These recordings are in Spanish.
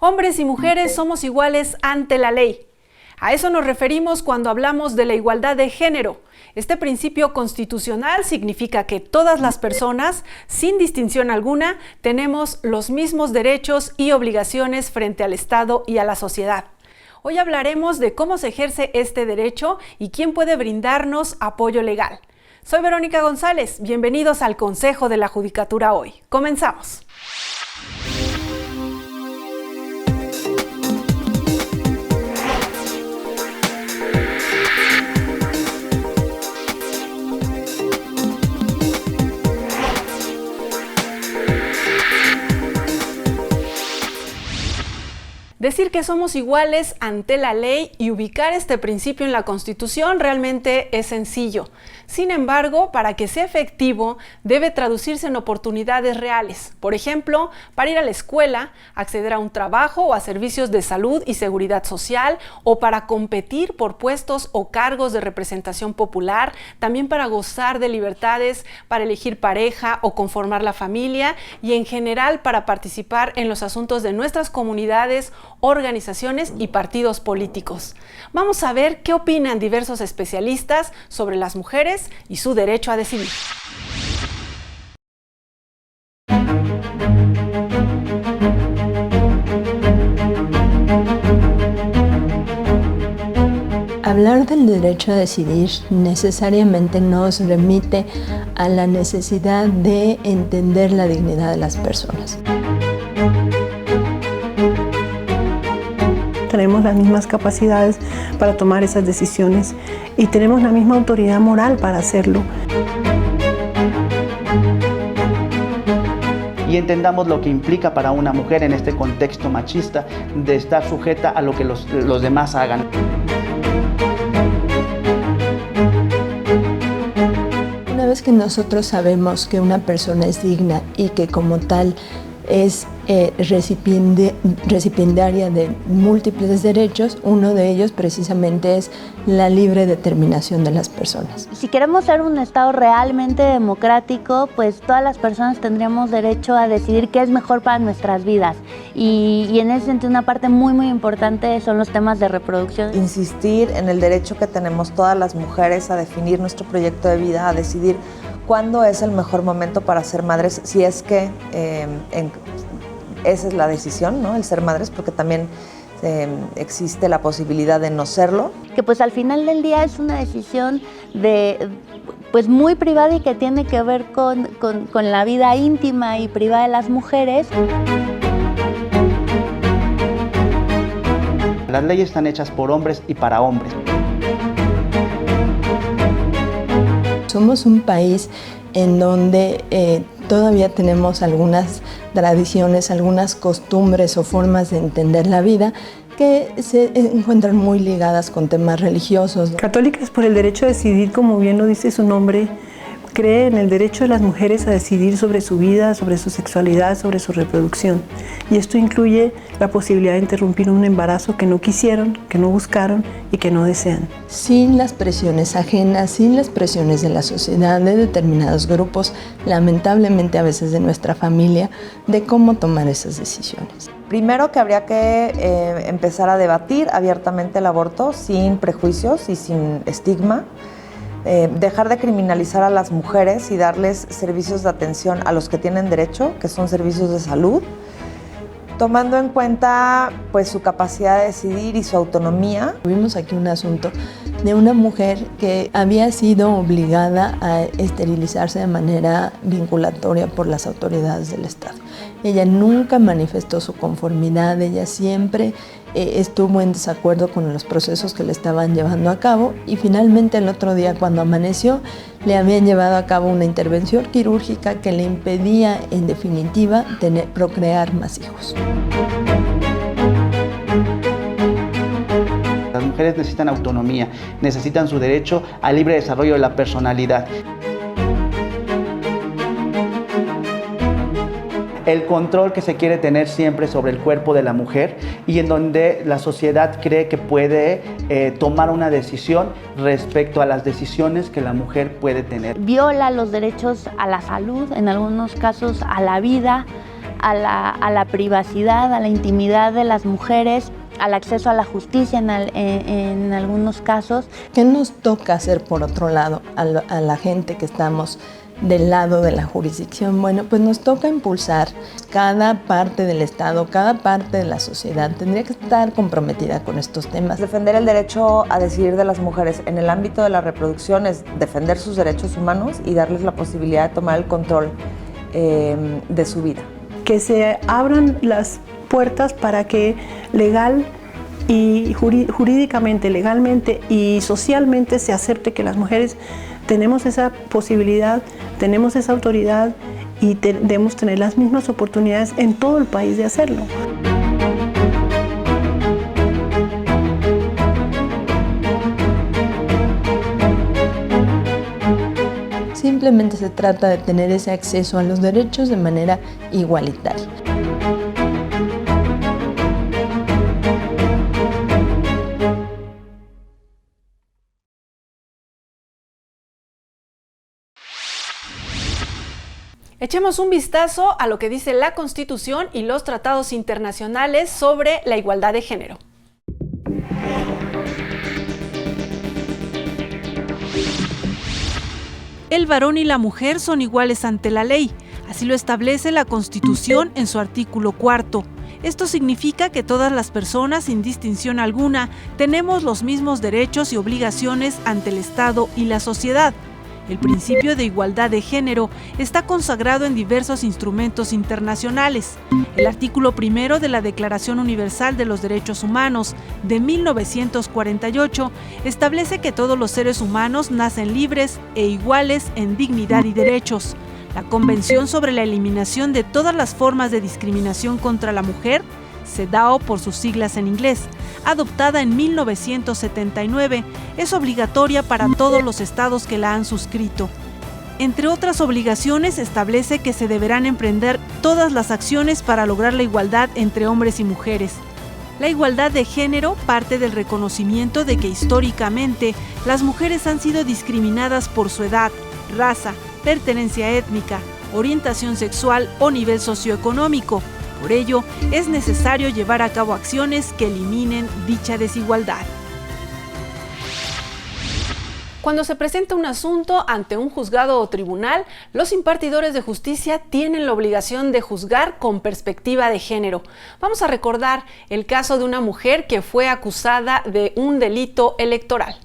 Hombres y mujeres somos iguales ante la ley. A eso nos referimos cuando hablamos de la igualdad de género. Este principio constitucional significa que todas las personas, sin distinción alguna, tenemos los mismos derechos y obligaciones frente al Estado y a la sociedad. Hoy hablaremos de cómo se ejerce este derecho y quién puede brindarnos apoyo legal. Soy Verónica González, bienvenidos al Consejo de la Judicatura hoy. Comenzamos. Decir que somos iguales ante la ley y ubicar este principio en la Constitución realmente es sencillo. Sin embargo, para que sea efectivo, debe traducirse en oportunidades reales. Por ejemplo, para ir a la escuela, acceder a un trabajo o a servicios de salud y seguridad social, o para competir por puestos o cargos de representación popular, también para gozar de libertades, para elegir pareja o conformar la familia, y en general para participar en los asuntos de nuestras comunidades, organizaciones y partidos políticos. Vamos a ver qué opinan diversos especialistas sobre las mujeres y su derecho a decidir. Hablar del derecho a decidir necesariamente nos remite a la necesidad de entender la dignidad de las personas. Tenemos las mismas capacidades para tomar esas decisiones y tenemos la misma autoridad moral para hacerlo. Y entendamos lo que implica para una mujer en este contexto machista de estar sujeta a lo que los demás hagan. Una vez que nosotros sabemos que una persona es digna y que como tal es recipiendaria de múltiples derechos, uno de ellos precisamente es la libre determinación de las personas. Si queremos ser un Estado realmente democrático, pues todas las personas tendríamos derecho a decidir qué es mejor para nuestras vidas. Y en ese sentido una parte muy importante son los temas de reproducción. Insistir en el derecho que tenemos todas las mujeres a definir nuestro proyecto de vida, a decidir cuándo es el mejor momento para ser madres, si es que esa es la decisión, ¿no? El ser madres, porque también existe la posibilidad de no serlo. Que pues al final del día es una decisión pues muy privada y que tiene que ver con la vida íntima y privada de las mujeres. Las leyes están hechas por hombres y para hombres. Somos un país en donde todavía tenemos algunas tradiciones, algunas costumbres o formas de entender la vida que se encuentran muy ligadas con temas religiosos. Católicas por el derecho a decidir, como bien lo dice su nombre, cree en el derecho de las mujeres a decidir sobre su vida, sobre su sexualidad, sobre su reproducción. Y esto incluye la posibilidad de interrumpir un embarazo que no quisieron, que no buscaron y que no desean. Sin las presiones ajenas, sin las presiones de la sociedad, de determinados grupos, lamentablemente a veces de nuestra familia, de cómo tomar esas decisiones. Primero que habría que empezar a debatir abiertamente el aborto sin prejuicios y sin estigma. Dejar de criminalizar a las mujeres y darles servicios de atención a los que tienen derecho, que son servicios de salud, tomando en cuenta pues, su capacidad de decidir y su autonomía. Tuvimos aquí un asunto de una mujer que había sido obligada a esterilizarse de manera vinculatoria por las autoridades del Estado. Ella nunca manifestó su conformidad, ella siempre estuvo en desacuerdo con los procesos que le estaban llevando a cabo y finalmente el otro día cuando amaneció le habían llevado a cabo una intervención quirúrgica que le impedía en definitiva procrear más hijos. Las mujeres necesitan autonomía, necesitan su derecho al libre desarrollo de la personalidad. El control que se quiere tener siempre sobre el cuerpo de la mujer y en donde la sociedad cree que puede tomar una decisión respecto a las decisiones que la mujer puede tener. Viola los derechos a la salud, en algunos casos a la vida, a la privacidad, a la intimidad de las mujeres, al acceso a la justicia en algunos casos. ¿Qué nos toca hacer por otro lado a la gente que estamos del lado de la jurisdicción? Bueno, pues nos toca impulsar cada parte del Estado, cada parte de la sociedad. Tendría que estar comprometida con estos temas. Defender el derecho a decidir de las mujeres en el ámbito de la reproducción es defender sus derechos humanos y darles la posibilidad de tomar el control de su vida. Que se abran las puertas para que legal y jurídicamente, legalmente y socialmente se acepte que las mujeres tenemos esa posibilidad, tenemos esa autoridad y debemos tener las mismas oportunidades en todo el país de hacerlo. Simplemente se trata de tener ese acceso a los derechos de manera igualitaria. Echemos un vistazo a lo que dice la Constitución y los tratados internacionales sobre la igualdad de género. El varón y la mujer son iguales ante la ley, así lo establece la Constitución en su artículo 4. Esto significa que todas las personas, sin distinción alguna, tenemos los mismos derechos y obligaciones ante el Estado y la sociedad. El principio de igualdad de género está consagrado en diversos instrumentos internacionales. El artículo 1 de la Declaración Universal de los Derechos Humanos de 1948 establece que todos los seres humanos nacen libres e iguales en dignidad y derechos. La Convención sobre la Eliminación de todas las formas de discriminación contra la mujer, CEDAW por sus siglas en inglés, adoptada en 1979, es obligatoria para todos los estados que la han suscrito. Entre otras obligaciones, establece que se deberán emprender todas las acciones para lograr la igualdad entre hombres y mujeres. La igualdad de género parte del reconocimiento de que históricamente las mujeres han sido discriminadas por su edad, raza, pertenencia étnica, orientación sexual o nivel socioeconómico. Por ello, es necesario llevar a cabo acciones que eliminen dicha desigualdad. Cuando se presenta un asunto ante un juzgado o tribunal, los impartidores de justicia tienen la obligación de juzgar con perspectiva de género. Vamos a recordar el caso de una mujer que fue acusada de un delito electoral.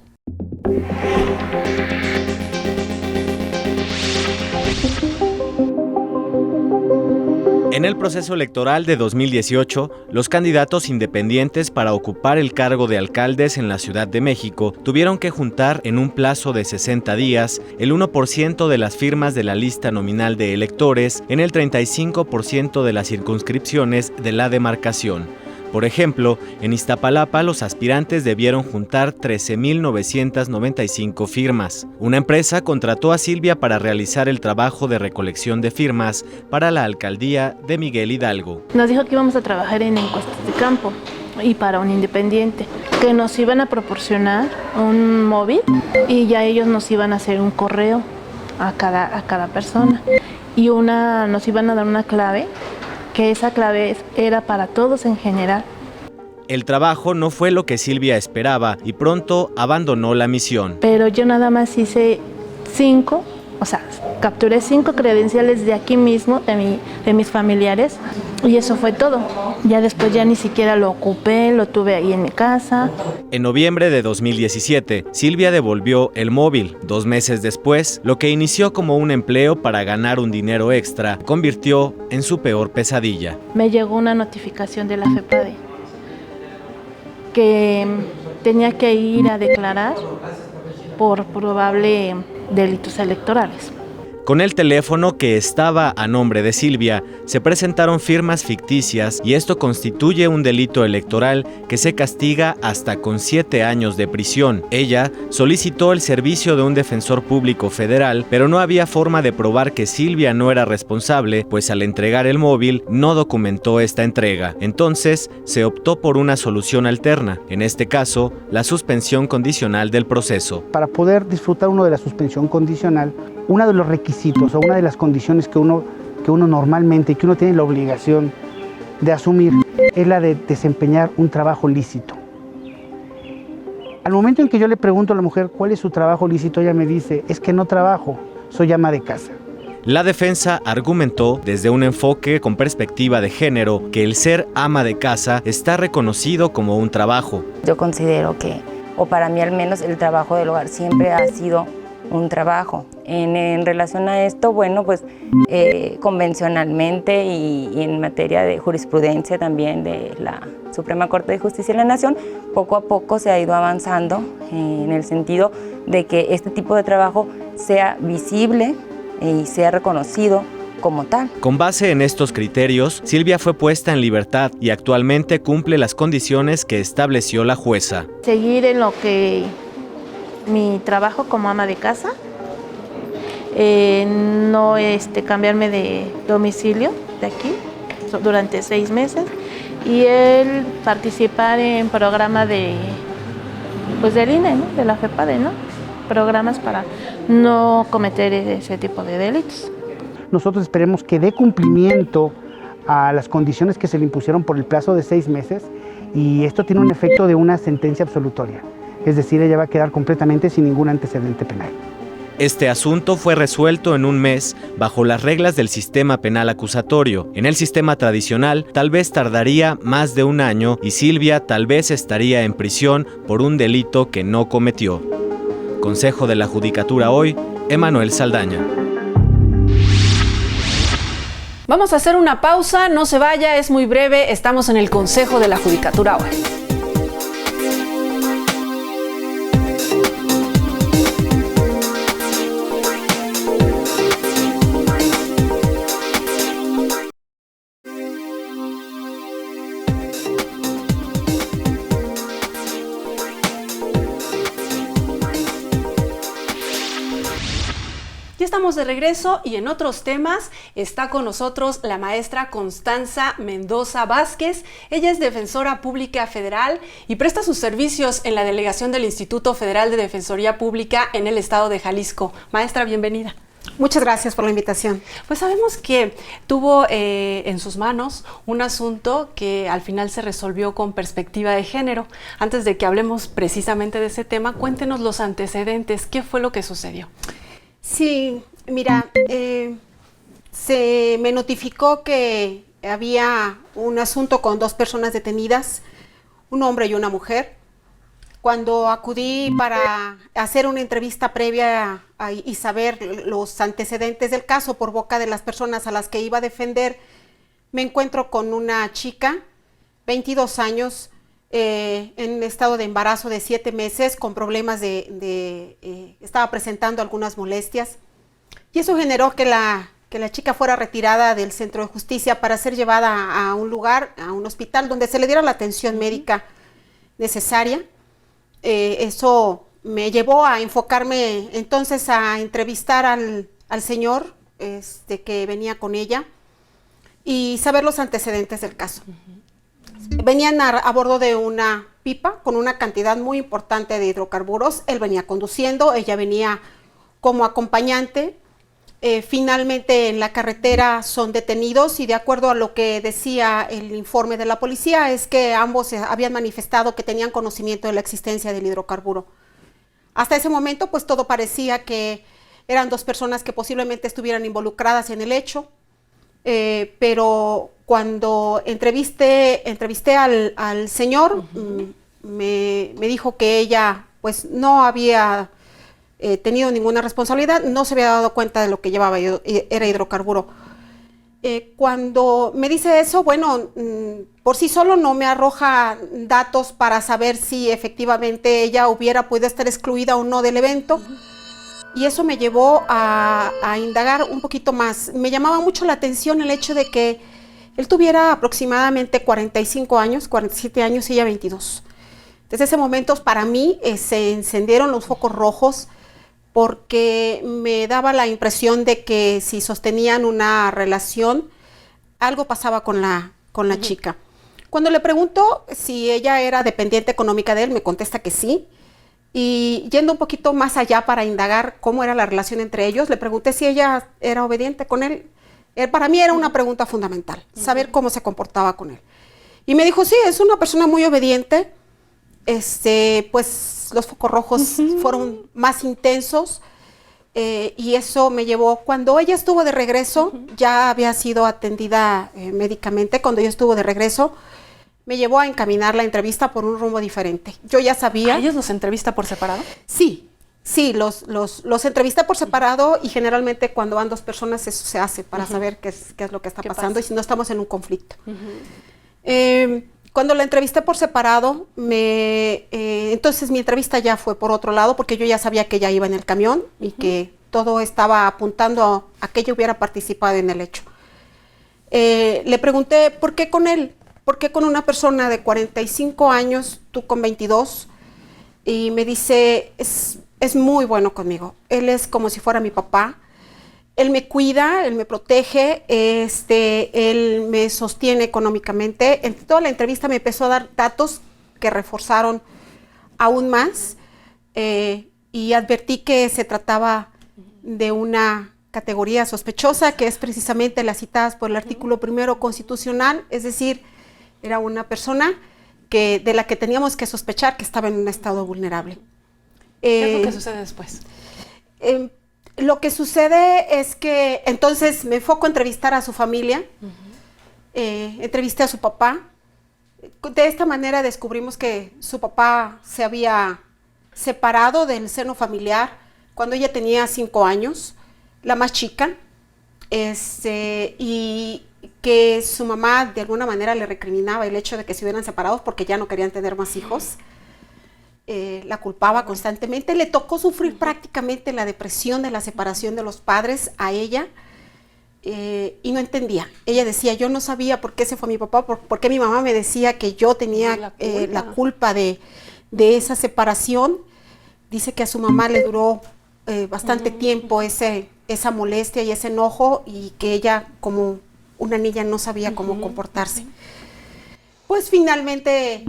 En el proceso electoral de 2018, los candidatos independientes para ocupar el cargo de alcaldes en la Ciudad de México tuvieron que juntar en un plazo de 60 días el 1% de las firmas de la lista nominal de electores en el 35% de las circunscripciones de la demarcación. Por ejemplo, en Iztapalapa los aspirantes debieron juntar 13,995 firmas. Una empresa contrató a Silvia para realizar el trabajo de recolección de firmas para la alcaldía de Miguel Hidalgo. Nos dijo que íbamos a trabajar en encuestas de campo y para un independiente, que nos iban a proporcionar un móvil y ya ellos nos iban a hacer un correo a cada persona y nos iban a dar una clave, que esa clave era para todos en general. El trabajo no fue lo que Silvia esperaba y pronto abandonó la misión. Pero yo nada más hice 5, capturé 5 credenciales de aquí mismo, de mis familiares, y eso fue todo. Ya después ya ni siquiera lo ocupé, lo tuve ahí en mi casa. En noviembre de 2017, Silvia devolvió el móvil. 2 meses después, lo que inició como un empleo para ganar un dinero extra, convirtió en su peor pesadilla. Me llegó una notificación de la FEPADE que tenía que ir a declarar por probable delitos electorales. Con el teléfono que estaba a nombre de Silvia, se presentaron firmas ficticias y esto constituye un delito electoral que se castiga hasta con 7 años de prisión. Ella solicitó el servicio de un defensor público federal, pero no había forma de probar que Silvia no era responsable, pues al entregar el móvil no documentó esta entrega. Entonces, se optó por una solución alterna, en este caso, la suspensión condicional del proceso. Para poder disfrutar uno de la suspensión condicional, uno de los requisitos o una de las condiciones que uno que uno normalmente y que uno tiene la obligación de asumir es la de desempeñar un trabajo lícito. Al momento en que yo le pregunto a la mujer cuál es su trabajo lícito, ella me dice, es que no trabajo, soy ama de casa. La defensa argumentó desde un enfoque con perspectiva de género que el ser ama de casa está reconocido como un trabajo. Yo considero que, o para mí al menos, el trabajo del hogar siempre ha sido un trabajo. En relación a esto, bueno, pues convencionalmente y en materia de jurisprudencia también de la Suprema Corte de Justicia de la Nación, poco a poco se ha ido avanzando en el sentido de que este tipo de trabajo sea visible y sea reconocido como tal. Con base en estos criterios, Silvia fue puesta en libertad y actualmente cumple las condiciones que estableció la jueza. Seguir en lo que mi trabajo como ama de casa, no cambiarme de domicilio de aquí durante 6 meses y el participar en programas del INE, ¿no? De la FEPADE, ¿no? Programas para no cometer ese tipo de delitos. Nosotros esperemos que dé cumplimiento a las condiciones que se le impusieron por el plazo de 6 meses y esto tiene un efecto de una sentencia absolutoria, es decir, ella va a quedar completamente sin ningún antecedente penal. Este asunto fue resuelto en un mes bajo las reglas del sistema penal acusatorio. En el sistema tradicional tal vez tardaría más de 1 año y Silvia tal vez estaría en prisión por un delito que no cometió. Consejo de la Judicatura hoy, Emanuel Saldaña. Vamos a hacer una pausa, no se vaya, es muy breve, estamos en el Consejo de la Judicatura hoy. Ya estamos de regreso y en otros temas está con nosotros la maestra Constanza Mendoza Vázquez. Ella es defensora pública federal y presta sus servicios en la delegación del Instituto Federal de Defensoría Pública en el estado de Jalisco. Maestra, bienvenida. Muchas gracias por la invitación. Pues sabemos que tuvo en sus manos un asunto que al final se resolvió con perspectiva de género. Antes de que hablemos precisamente de ese tema, cuéntenos los antecedentes. ¿Qué fue lo que sucedió? Sí, mira, se me notificó que había un asunto con 2 personas detenidas, un hombre y una mujer. Cuando acudí para hacer una entrevista previa y saber los antecedentes del caso por boca de las personas a las que iba a defender, me encuentro con una chica, 22 años, en estado de embarazo de 7 meses, con problemas estaba presentando algunas molestias, y eso generó que la chica fuera retirada del centro de justicia para ser llevada a un lugar, a un hospital, donde se le diera la atención médica necesaria. Eso me llevó a enfocarme entonces a entrevistar al señor que venía con ella y saber los antecedentes del caso. Venían a bordo de una pipa con una cantidad muy importante de hidrocarburos. Él venía conduciendo, ella venía como acompañante. Finalmente en la carretera son detenidos y de acuerdo a lo que decía el informe de la policía es que ambos habían manifestado que tenían conocimiento de la existencia del hidrocarburo. Hasta ese momento pues todo parecía que eran 2 personas que posiblemente estuvieran involucradas en el hecho, pero cuando entrevisté al señor, me dijo que ella pues no había tenido ninguna responsabilidad, no se había dado cuenta de lo que llevaba, era hidrocarburo. Cuando me dice eso, bueno, por sí solo no me arroja datos para saber si efectivamente ella hubiera podido estar excluida o no del evento. Y eso me llevó a indagar un poquito más. Me llamaba mucho la atención el hecho de que él tuviera aproximadamente 45 años, 47 años y ella 22. Desde ese momento para mí se encendieron los focos rojos porque me daba la impresión de que si sostenían una relación, algo pasaba con la chica. Cuando le pregunto si ella era dependiente económica de él, me contesta que sí. Y yendo un poquito más allá para indagar cómo era la relación entre ellos, le pregunté si ella era obediente con él. Para mí era una pregunta fundamental, saber cómo se comportaba con él. Y me dijo, sí, es una persona muy obediente, pues los focos rojos fueron más intensos, y eso me llevó, cuando ella estuvo de regreso, ya había sido atendida médicamente, cuando ella estuvo de regreso, me llevó a encaminar la entrevista por un rumbo diferente. Yo ya sabía... ¿A ellos los entrevista por separado? Sí, los entrevista por separado, y generalmente cuando van 2 personas eso se hace para saber qué es lo que está pasando y si no estamos en un conflicto. Cuando la entrevisté por separado, entonces mi entrevista ya fue por otro lado, porque yo ya sabía que ella iba en el camión y que todo estaba apuntando a que ella hubiera participado en el hecho. Le pregunté, ¿por qué con él? ¿Por qué con una persona de 45 años, tú con 22? Y me dice, es muy bueno conmigo. Él es como si fuera mi papá. Él me cuida, él me protege, él me sostiene económicamente. En toda la entrevista me empezó a dar datos que reforzaron aún más, y advertí que se trataba de una categoría sospechosa, que es precisamente las citadas por el artículo 1 constitucional, es decir, era una persona de la que teníamos que sospechar que estaba en un estado vulnerable. ¿Qué es lo que sucede después? Lo que sucede es que entonces me enfoco a entrevistar a su familia, entrevisté a su papá. De esta manera descubrimos que su papá se había separado del seno familiar cuando ella tenía 5 años, la más chica, y que su mamá de alguna manera le recriminaba el hecho de que se hubieran separado porque ya no querían tener más hijos. La culpaba constantemente, le tocó sufrir prácticamente la depresión de la separación de los padres a ella, y no entendía. Ella decía, yo no sabía por qué se fue mi papá, por qué mi mamá me decía que yo tenía la culpa de esa separación. Dice que a su mamá le duró bastante tiempo esa molestia y ese enojo, y que ella como una niña no sabía cómo comportarse. Pues finalmente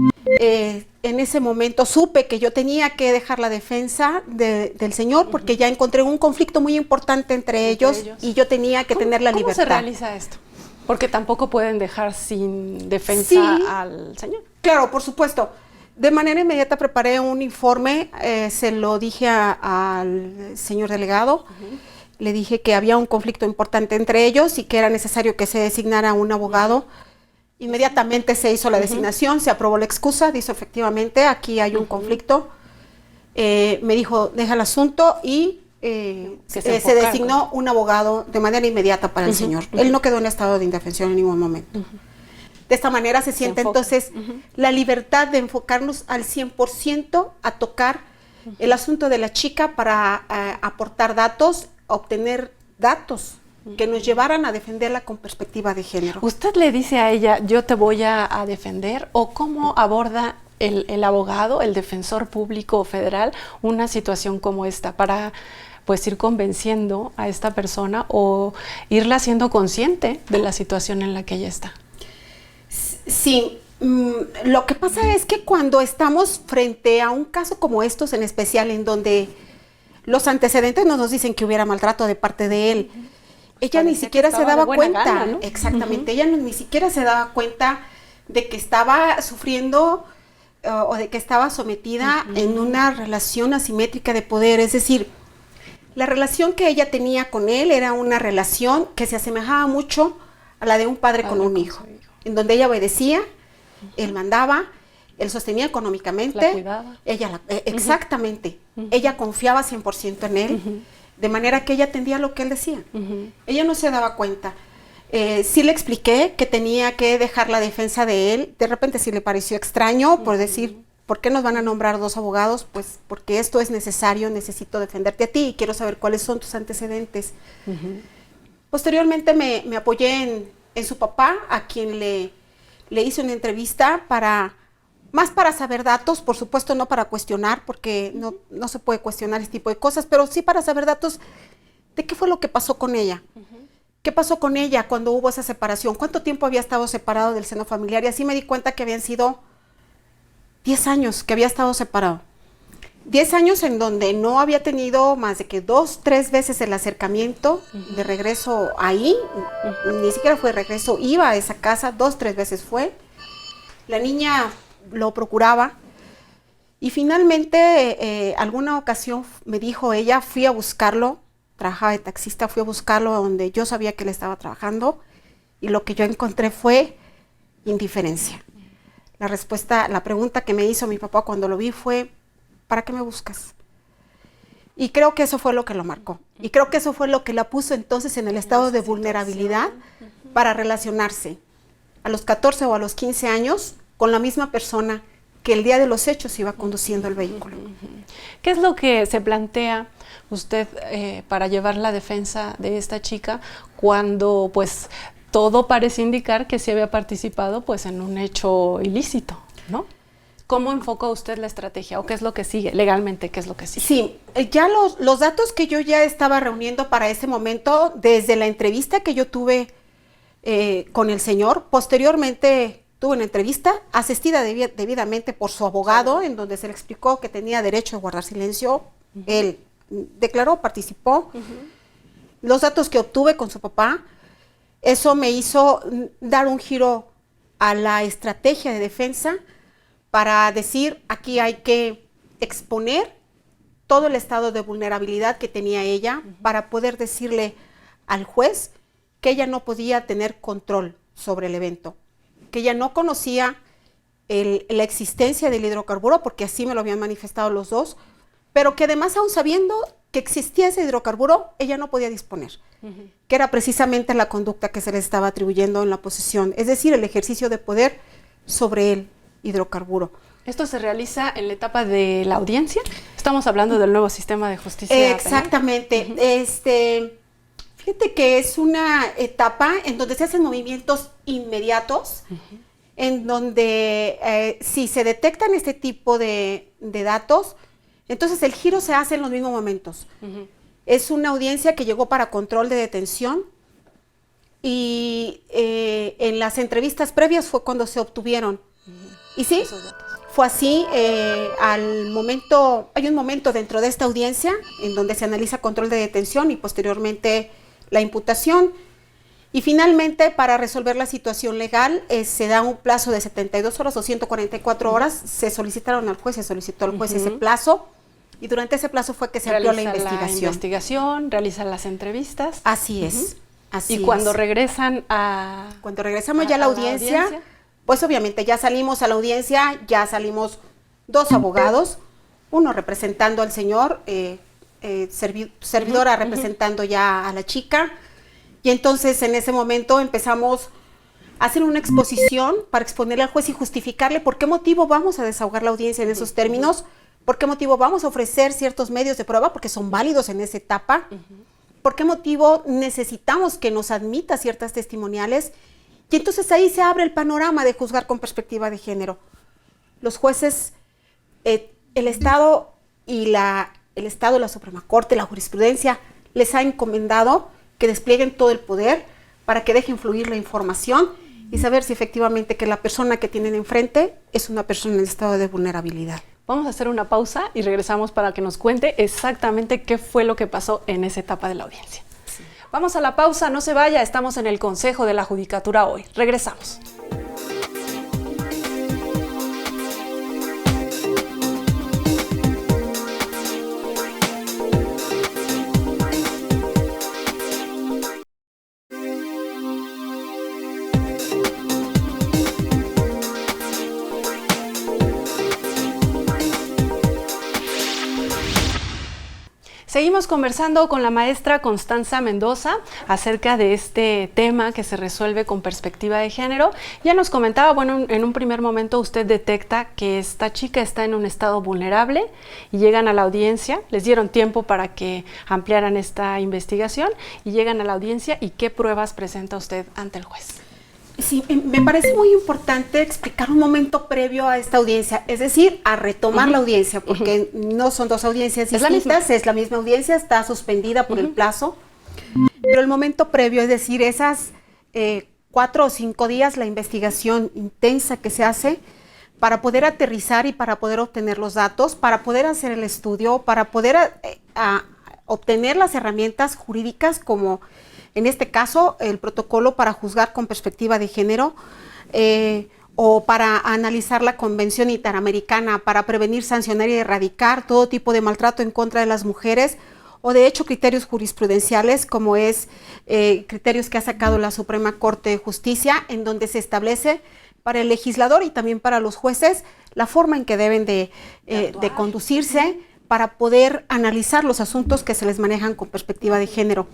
en ese momento supe que yo tenía que dejar la defensa del señor, porque ya encontré un conflicto muy importante entre ellos y yo tenía que tener la libertad. ¿Cómo se realiza esto? Porque tampoco pueden dejar sin defensa al señor. Claro, por supuesto. De manera inmediata preparé un informe, se lo dije al señor delegado, le dije que había un conflicto importante entre ellos y que era necesario que se designara un abogado. Inmediatamente se hizo la designación, se aprobó la excusa, dice efectivamente, aquí hay un conflicto. Me dijo, deja el asunto, y se designó un abogado de manera inmediata para el señor. Él no quedó en estado de indefensión en ningún momento. De esta manera se siente entonces la libertad de enfocarnos al 100% a tocar el asunto de la chica para aportar datos, obtener datos que nos llevaran a defenderla con perspectiva de género. ¿Usted le dice a ella, yo te voy a defender? ¿O cómo aborda el abogado, el defensor público federal, una situación como esta para pues ir convenciendo a esta persona o irla haciendo consciente de la situación en la que ella está? Sí, lo que pasa es que cuando estamos frente a un caso como estos en especial, en donde los antecedentes no nos dicen que hubiera maltrato de parte de él, ella ni siquiera se daba cuenta, gana, ¿no? Exactamente, ella ni siquiera se daba cuenta de que estaba sufriendo o de que estaba sometida en una relación asimétrica de poder. Es decir, la relación que ella tenía con él era una relación que se asemejaba mucho a la de un padre con un hijo, en donde ella obedecía, él mandaba, él sostenía económicamente, la cuidaba. Exactamente, ella confiaba 100% en él, de manera que ella atendía lo que él decía. Ella no se daba cuenta. Sí le expliqué que tenía que dejar la defensa de él. De repente sí le pareció extraño por decir, ¿por qué nos van a nombrar 2 abogados? Pues porque esto es necesario, necesito defenderte a ti y quiero saber cuáles son tus antecedentes. Posteriormente me apoyé en su papá, a quien le hice una entrevista más para saber datos, por supuesto no para cuestionar, porque no se puede cuestionar este tipo de cosas, pero sí para saber datos de qué fue lo que pasó con ella. ¿Qué pasó con ella cuando hubo esa separación? ¿Cuánto tiempo había estado separado del seno familiar? Y así me di cuenta que habían sido 10 años que había estado separado. 10 años en donde no había tenido más de que 2, 3 veces el acercamiento de regreso ahí, ni siquiera fue regreso, iba a esa casa, 2, 3 veces fue. La niña lo procuraba y finalmente alguna ocasión me dijo ella, fui a buscarlo, trabajaba de taxista, fui a buscarlo donde yo sabía que él estaba trabajando y lo que yo encontré fue indiferencia. La respuesta, la pregunta que me hizo mi papá cuando lo vi fue, ¿para qué me buscas? Y creo que eso fue lo que lo marcó. Y creo que eso fue lo que la puso entonces en el estado de vulnerabilidad para relacionarse a los 14 o a los 15 años con la misma persona que el día de los hechos iba conduciendo el vehículo. ¿Qué es lo que se plantea usted para llevar la defensa de esta chica cuando pues todo parece indicar que sí había participado pues en un hecho ilícito, ¿no? ¿Cómo enfocó usted la estrategia o qué es lo que sigue legalmente? ¿Qué es lo que sigue? Sí, ya los datos que yo ya estaba reuniendo para ese momento, desde la entrevista que yo tuve con el señor, posteriormente tuve una entrevista asistida debidamente por su abogado, en donde se le explicó que tenía derecho a guardar silencio. Él declaró, participó. Los datos que obtuve con su papá, eso me hizo dar un giro a la estrategia de defensa para decir, aquí hay que exponer todo el estado de vulnerabilidad que tenía ella para poder decirle al juez que ella no podía tener control sobre el evento, que ella no conocía la existencia del hidrocarburo, porque así me lo habían manifestado los dos, pero que además, aún sabiendo que existía ese hidrocarburo, ella no podía disponer, que era precisamente la conducta que se le estaba atribuyendo en la posesión, es decir, el ejercicio de poder sobre el hidrocarburo. ¿Esto se realiza en la etapa de la audiencia? Estamos hablando del nuevo sistema de justicia Exactamente. penal. Fíjate que es una etapa en donde se hacen movimientos inmediatos, en donde si se detectan este tipo de datos, entonces el giro se hace en los mismos momentos. Es una audiencia que llegó para control de detención y en las entrevistas previas fue cuando se obtuvieron. Y sí, fue así. Al momento, hay un momento dentro de esta audiencia en donde se analiza control de detención y posteriormente la imputación. Y finalmente, para resolver la situación legal, se da un plazo de 72 horas o 144 horas. Se solicitaron al juez, se solicitó al juez ese plazo. Y durante ese plazo fue que se amplió la investigación. Realizan las entrevistas. Así es. Así y cuando es. regresan a... Cuando regresamos ya a la audiencia, pues obviamente ya salimos a la audiencia, ya salimos dos abogados, uno representando al señor, servidora representando ya a la chica. Y entonces en ese momento empezamos a hacer una exposición para exponerle al juez y justificarle por qué motivo vamos a desahogar la audiencia en esos términos, por qué motivo vamos a ofrecer ciertos medios de prueba porque son válidos en esa etapa, por qué motivo necesitamos que nos admita ciertas testimoniales. Y entonces ahí se abre el panorama de juzgar con perspectiva de género. Los jueces, el Estado y la Suprema Corte, la jurisprudencia, les ha encomendado que desplieguen todo el poder para que dejen fluir la información y saber si efectivamente que la persona que tienen enfrente es una persona en estado de vulnerabilidad. Vamos a hacer una pausa y regresamos para que nos cuente exactamente qué fue lo que pasó en esa etapa de la audiencia. Sí. Vamos a la pausa, no se vaya, estamos en el Consejo de la Judicatura hoy. Regresamos. Seguimos conversando con la maestra Constanza Mendoza acerca de este tema que se resuelve con perspectiva de género. Ya nos comentaba, bueno, en un primer momento usted detecta que esta chica está en un estado vulnerable y llegan a la audiencia, les dieron tiempo para que ampliaran esta investigación y llegan a la audiencia y ¿qué pruebas presenta usted ante el juez? Sí, me parece muy importante explicar un momento previo a esta audiencia, es decir, a retomar la audiencia, porque no son dos audiencias distintas, es la misma audiencia, está suspendida por el plazo, pero el momento previo, es decir, esas 4 o 5 días, la investigación intensa que se hace, para poder aterrizar y para poder obtener los datos, para poder hacer el estudio, para poder obtener las herramientas jurídicas como en este caso el protocolo para juzgar con perspectiva de género, o para analizar la Convención Interamericana para prevenir, sancionar y erradicar todo tipo de maltrato en contra de las mujeres, o de hecho criterios jurisprudenciales como es criterios que ha sacado la Suprema Corte de Justicia, en donde se establece para el legislador y también para los jueces la forma en que deben de conducirse para poder analizar los asuntos que se les manejan con perspectiva de género.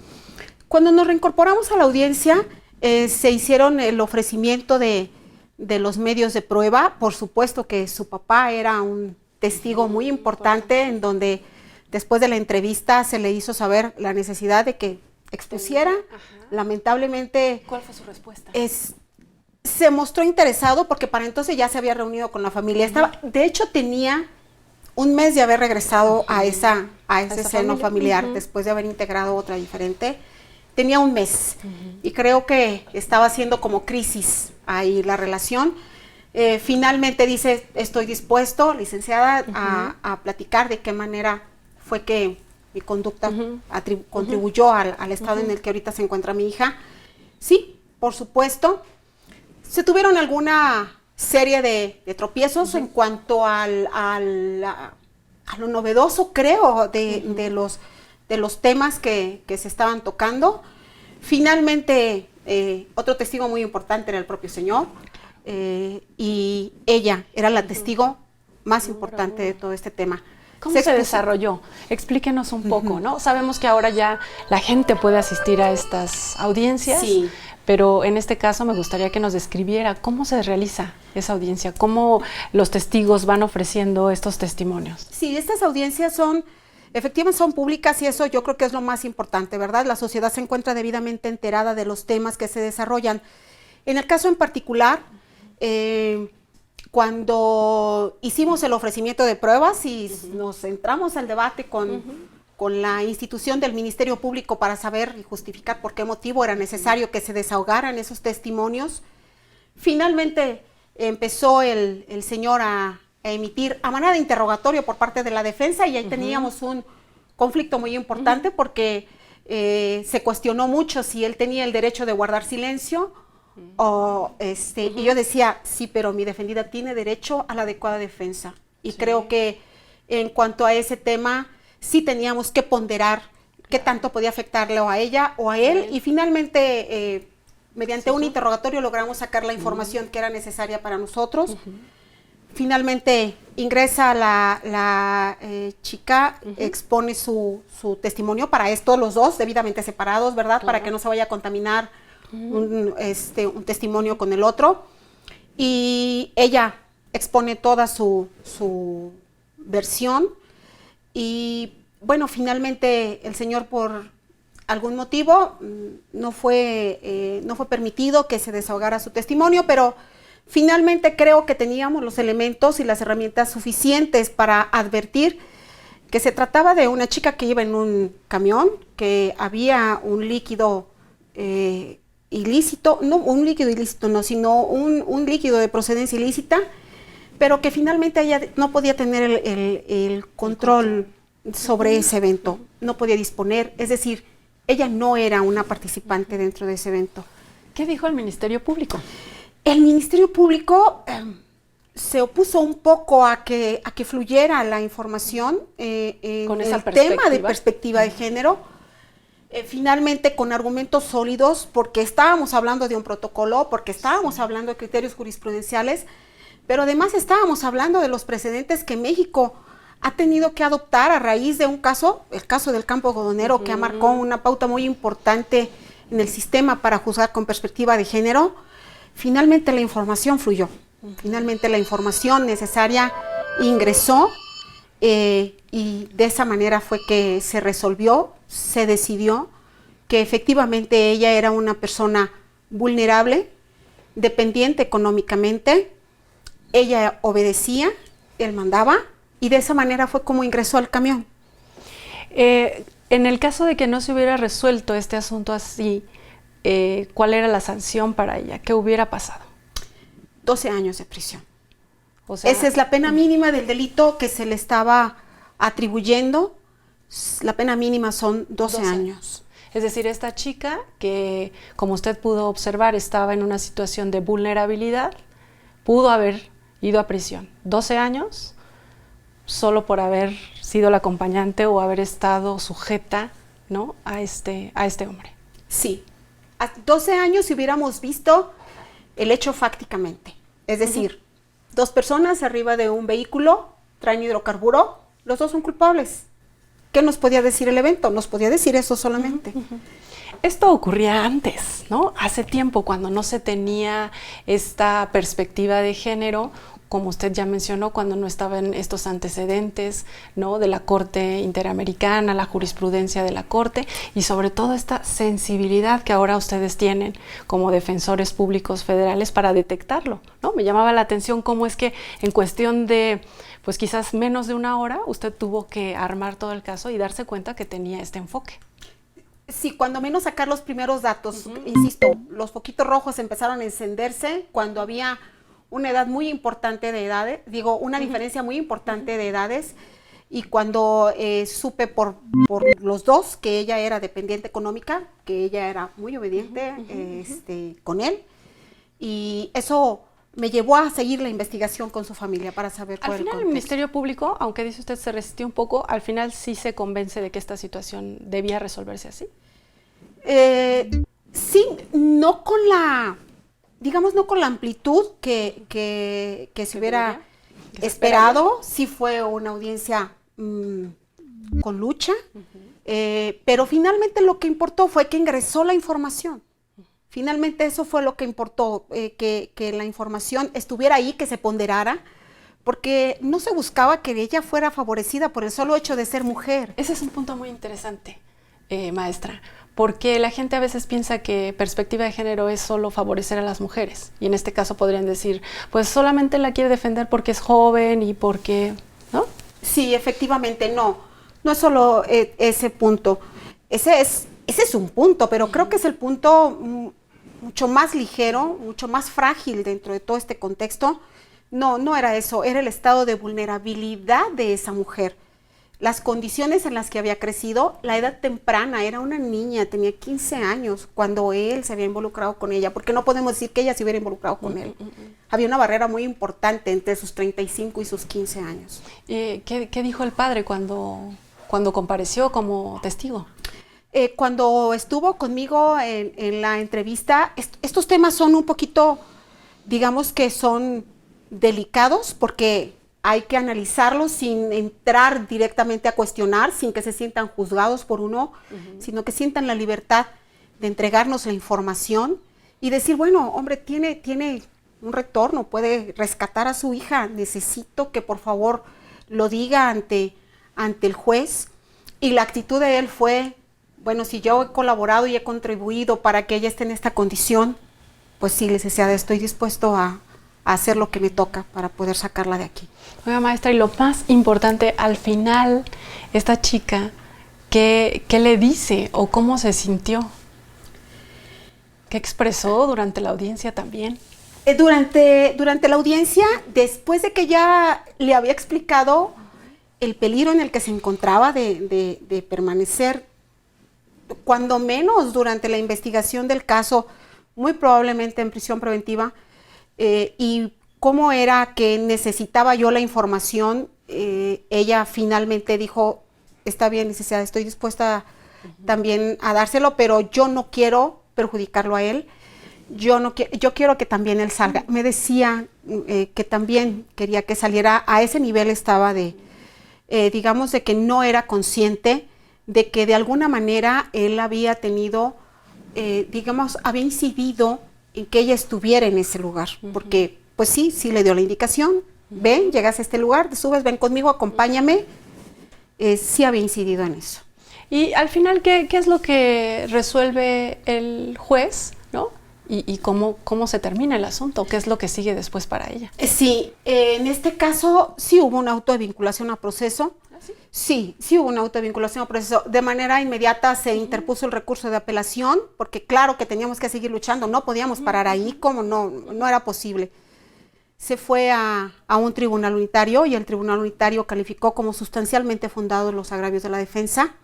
Cuando nos reincorporamos a la audiencia, se hicieron el ofrecimiento de los medios de prueba. Por supuesto que su papá era un testigo muy importante, en donde después de la entrevista se le hizo saber la necesidad de que expusiera. Lamentablemente, ¿cuál fue su respuesta? Se mostró interesado porque para entonces ya se había reunido con la familia. De hecho, tenía un mes de haber regresado a ese seno familiar, después de haber integrado otra diferente. Tenía un mes y creo que estaba haciendo como crisis ahí la relación. Finalmente dice, estoy dispuesto, licenciada, a platicar de qué manera fue que mi conducta contribuyó al estado en el que ahorita se encuentra mi hija. Sí, por supuesto. Se tuvieron alguna serie de tropiezos en cuanto a lo novedoso, creo, de los temas que se estaban tocando. Finalmente, otro testigo muy importante era el propio señor, y ella era la testigo más importante de todo este tema. ¿Cómo se desarrolló? Explíquenos un poco, ¿no? Sabemos que ahora ya la gente puede asistir a estas audiencias, sí, pero en este caso me gustaría que nos describiera cómo se realiza esa audiencia, cómo los testigos van ofreciendo estos testimonios. Sí, estas audiencias efectivamente son públicas y eso yo creo que es lo más importante, ¿verdad? La sociedad se encuentra debidamente enterada de los temas que se desarrollan. En el caso en particular, cuando hicimos el ofrecimiento de pruebas y nos entramos al debate con la institución del Ministerio Público para saber y justificar por qué motivo era necesario que se desahogaran esos testimonios, finalmente empezó el señor a emitir a manera de interrogatorio por parte de la defensa, y ahí teníamos un conflicto muy importante porque se cuestionó mucho si él tenía el derecho de guardar silencio y yo decía, sí, pero mi defendida tiene derecho a la adecuada defensa, y creo que en cuanto a ese tema sí teníamos que ponderar qué tanto podía afectarle o a ella o a él, y finalmente mediante un interrogatorio logramos sacar la información que era necesaria para nosotros. Finalmente ingresa la chica, expone su testimonio, para esto los dos debidamente separados, ¿verdad? Claro. Para que no se vaya a contaminar un testimonio con el otro. Y ella expone toda su versión y bueno, finalmente el señor por algún motivo no fue permitido que se desahogara su testimonio, pero finalmente creo que teníamos los elementos y las herramientas suficientes para advertir que se trataba de una chica que iba en un camión, que había un líquido ilícito, no un líquido ilícito, no, sino un líquido de procedencia ilícita, pero que finalmente ella no podía tener el control sobre ese evento, no podía disponer, es decir, ella no era una participante dentro de ese evento. ¿Qué dijo el Ministerio Público? El Ministerio Público se opuso un poco a que fluyera la información con el tema de perspectiva de género, finalmente con argumentos sólidos, porque estábamos hablando de un protocolo, porque estábamos hablando de criterios jurisprudenciales, pero además estábamos hablando de los precedentes que México ha tenido que adoptar a raíz de un caso, el caso del campo algodonero, que marcó una pauta muy importante en el sistema para juzgar con perspectiva de género. Finalmente la información fluyó, finalmente la información necesaria ingresó, y de esa manera fue que se resolvió, se decidió que efectivamente ella era una persona vulnerable, dependiente económicamente, ella obedecía, él mandaba, y de esa manera fue como ingresó al camión. En el caso de que no se hubiera resuelto este asunto así, ¿cuál era la sanción para ella? ¿Qué hubiera pasado? 12 años de prisión. O sea, esa es la pena mínima del delito que se le estaba atribuyendo. La pena mínima son 12 años. Es decir, esta chica que, como usted pudo observar, estaba en una situación de vulnerabilidad, pudo haber ido a prisión. 12 años solo por haber sido la acompañante o haber estado sujeta, ¿no?, a este hombre. Sí, a 12 años si hubiéramos visto el hecho fácticamente. Es decir, dos personas arriba de un vehículo, traen hidrocarburo, los dos son culpables. ¿Qué nos podía decir el evento? Nos podía decir eso solamente. Esto ocurría antes, ¿no? Hace tiempo, cuando no se tenía esta perspectiva de género, como usted ya mencionó, cuando no estaban estos antecedentes, ¿no?, de la Corte Interamericana, la jurisprudencia de la Corte, y sobre todo esta sensibilidad que ahora ustedes tienen como defensores públicos federales para detectarlo, ¿no? Me llamaba la atención cómo es que en cuestión de, pues quizás menos de una hora, usted tuvo que armar todo el caso y darse cuenta que tenía este enfoque. Sí, cuando menos sacar los primeros datos, insisto, los foquitos rojos empezaron a encenderse cuando había una edad muy importante de edades, una diferencia muy importante de edades, y cuando supe por los dos que ella era dependiente económica, que ella era muy obediente con él, y eso me llevó a seguir la investigación con su familia para saber cuál era el contexto. Al final el Ministerio Público, aunque dice usted se resistió un poco, al final sí se convence de que esta situación debía resolverse así. Sí, no con la amplitud que se hubiera esperado. Sí fue una audiencia con lucha, pero finalmente lo que importó fue que ingresó la información. Finalmente eso fue lo que importó, que la información estuviera ahí, que se ponderara, porque no se buscaba que ella fuera favorecida por el solo hecho de ser mujer. Ese es un punto muy interesante, maestra, porque la gente a veces piensa que perspectiva de género es solo favorecer a las mujeres, y en este caso podrían decir, pues solamente la quiere defender porque es joven y porque, ¿no? Sí, efectivamente, no es solo ese punto. Ese es un punto, pero creo que es el punto mucho más ligero, mucho más frágil dentro de todo este contexto. No era eso, era el estado de vulnerabilidad de esa mujer. Las condiciones en las que había crecido, la edad temprana, era una niña, tenía 15 años cuando él se había involucrado con ella, porque no podemos decir que ella se hubiera involucrado con él. Había una barrera muy importante entre sus 35 y sus 15 años. ¿Qué dijo el padre cuando compareció como testigo? Cuando estuvo conmigo en la entrevista, estos temas son un poquito, digamos que son delicados, porque hay que analizarlos sin entrar directamente a cuestionar, sin que se sientan juzgados por uno, sino que sientan la libertad de entregarnos la información y decir, bueno, hombre, tiene un retorno, puede rescatar a su hija, necesito que por favor lo diga ante el juez. Y la actitud de él fue, bueno, si yo he colaborado y he contribuido para que ella esté en esta condición, pues sí, licenciada, estoy dispuesto a hacer lo que me toca para poder sacarla de aquí. Oiga, maestra, y lo más importante, al final, esta chica, ¿qué le dice o cómo se sintió? ¿Qué expresó durante la audiencia también? Durante la audiencia, después de que ya le había explicado el peligro en el que se encontraba de permanecer, cuando menos durante la investigación del caso, muy probablemente en prisión preventiva, y cómo era que necesitaba yo la información, ella finalmente dijo, está bien, licenciada, estoy dispuesta también a dárselo, pero yo no quiero perjudicarlo a él, yo quiero que también él salga. Me decía que también quería que saliera, a ese nivel estaba digamos, de que no era consciente de que de alguna manera él había tenido, digamos, había incidido en que ella estuviera en ese lugar, porque pues sí le dio la indicación, ven, llegas a este lugar, te subes, ven conmigo, acompáñame, sí había incidido en eso. Y al final, ¿qué es lo que resuelve el juez, ¿no? Y cómo se termina el asunto, ¿qué es lo que sigue después para ella? Sí, en este caso sí hubo una auto de vinculación a proceso. Sí hubo una auto de vinculación a proceso. De manera inmediata se interpuso el recurso de apelación, porque claro que teníamos que seguir luchando, no podíamos parar ahí, como no era posible. se fue a un tribunal unitario y el tribunal unitario calificó como sustancialmente fundados los agravios de la defensa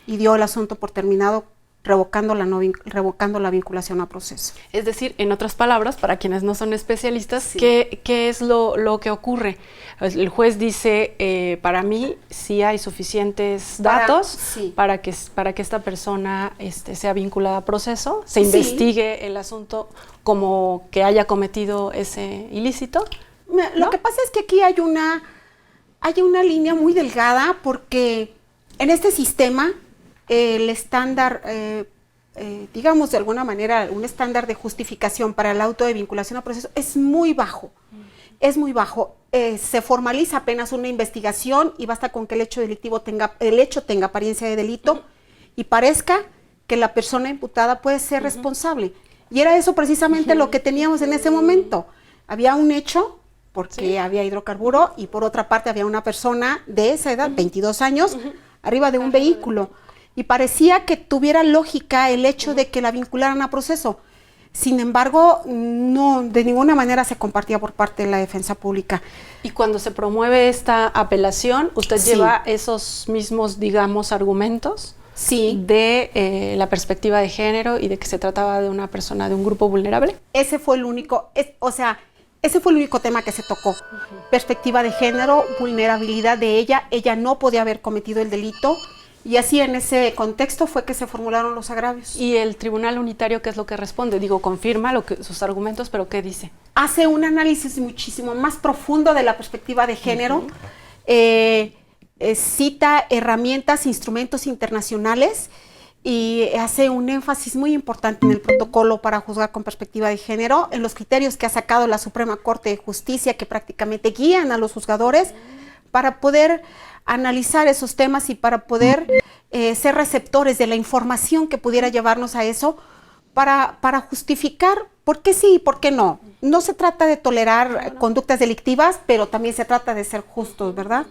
y dio el asunto por terminado, revocando la vinculación a proceso. Es decir, en otras palabras, para quienes no son especialistas, sí. ¿qué es lo que ocurre? El juez dice, para mí sí hay suficientes datos para que esta persona sea vinculada a proceso, se investigue el asunto como que haya cometido ese ilícito. Lo que pasa es que aquí hay una línea muy delgada porque en este sistema el estándar, digamos de alguna manera, un estándar de justificación para el auto de vinculación a proceso es muy bajo. Es muy bajo. Se formaliza apenas una investigación y basta con que el hecho delictivo tenga apariencia de delito y parezca que la persona imputada puede ser responsable. Y era eso precisamente lo que teníamos en ese momento. Había un hecho porque había hidrocarburo y por otra parte había una persona de esa edad, 22 años, arriba de un vehículo. Y parecía que tuviera lógica el hecho de que la vincularan a proceso. Sin embargo, no, de ninguna manera se compartía por parte de la defensa pública. Y cuando se promueve esta apelación, ¿usted lleva esos mismos, digamos, argumentos? Sí. De la perspectiva de género y de que se trataba de una persona de un grupo vulnerable. Ese fue el único, ese fue el único tema que se tocó. Perspectiva de género, vulnerabilidad de ella no podía haber cometido el delito. Y así en ese contexto fue que se formularon los agravios. ¿Y el tribunal unitario qué es lo que responde? Digo, confirma sus argumentos, pero ¿qué dice? Hace un análisis muchísimo más profundo de la perspectiva de género, cita herramientas, instrumentos internacionales y hace un énfasis muy importante en el protocolo para juzgar con perspectiva de género, en los criterios que ha sacado la Suprema Corte de Justicia que prácticamente guían a los juzgadores para poder analizar esos temas y para poder ser receptores de la información que pudiera llevarnos a eso para justificar por qué sí y por qué no. No se trata de tolerar conductas delictivas, pero también se trata de ser justos, ¿verdad?